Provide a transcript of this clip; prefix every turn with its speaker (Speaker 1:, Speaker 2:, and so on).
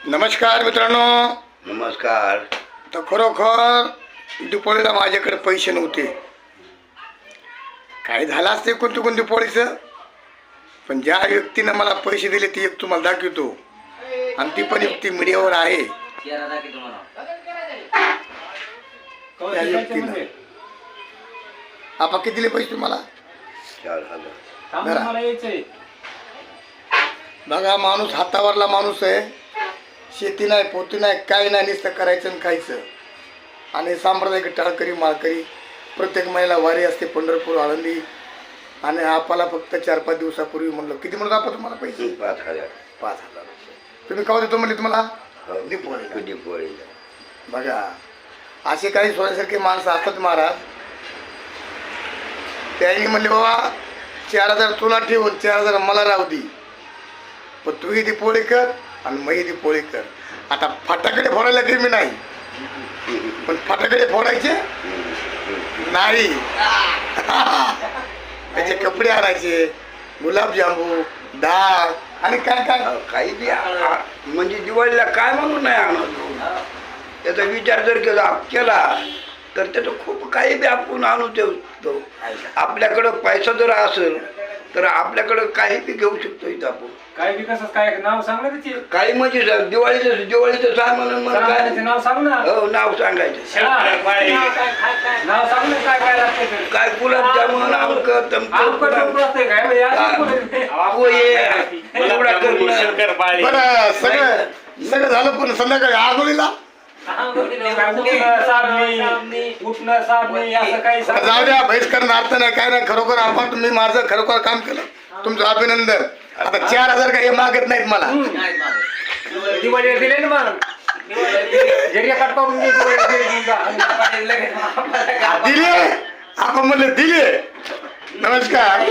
Speaker 1: नमस्कार मित्रांनो.
Speaker 2: नमस्कार.
Speaker 1: तर खरोखर दिपोळीला माझ्याकडे पैसे नव्हते. काय झालं असते कोणत्या दिपोळीचं, पण ज्या व्यक्तीनं मला पैसे दिले ती एक तुम्हाला दाखवतो, आणि ती पण व्यक्ती मीडियावर आहे. त्या व्यक्तीनं आपण किती दिले पैसे तुम्हाला?
Speaker 2: 4,000.
Speaker 1: बघा, माणूस हातावरला माणूस आहे. शेती नाही, पोती नाही, काही नाही, नुसतं करायचं आणि खायचं. आणि सांप्रदायिक टाळकरी माळकरी प्रत्येक महिला वारी असते, पंढरपूर आळंदी. आणि आपल्याला फक्त 4-5 दिवसापूर्वी म्हणलं, किती म्हणत आपण तुम्हाला पैसे?
Speaker 2: 5,000.
Speaker 1: 5,000. तुम्ही केव्हा देतो म्हणले तुम्हाला?
Speaker 2: दिपोळी.
Speaker 1: बघा, असे काही सोन्यासारखे माणसं असतात महाराज. त्यांनी म्हणले, बाबा 4,000 तुला ठेवून 4,000 मला राहू दे, पण तूही दिपोळी कर आणि मही दिपोळी कर. आता फटाकडे फोडायला काही मी नाही, पण फटाकडे फोडायचे नाही. त्याचे कपडे आणायचे, गुलाबजामू, डाळ आणि काय काय
Speaker 2: काही बी म्हणजे दिवाळीला काय म्हणून नाही आणत. त्याचा विचार जर केला तर त्याचं खूप काही बी आपण आणू देतो. आपल्याकडं पैसा जर असेल तर आपल्याकडं काही बी घेऊ शकतो. इथं आपण
Speaker 3: काय विकास काय नाव सांगणार त्याची?
Speaker 2: काही म्हणजे दिवाळीचं सामान काय
Speaker 3: नाव सांग ना.
Speaker 2: हो, नाव सांगायचं.
Speaker 3: नाव सांग ना, काय काय लागते ते.
Speaker 2: काय गुलाबजामुन
Speaker 3: आमकं टोकरं असते काय म्हणजे
Speaker 1: बरं. सगळं झालं, पण संध्याकाळी आगोलीला
Speaker 3: उठणं साबणी असं काही
Speaker 1: जाऊ द्या. बहिष्करण अर्थ नाही, काय नाही. खरोखर आपण तुम्ही माझं खरोखर काम केलं, तुमचं अभिनंदन. आता 4,000 काही मागत नाहीत मला.
Speaker 3: दिवाळी दिले ना मग
Speaker 1: दिले आपण म्हणले दिले. नमस्कार.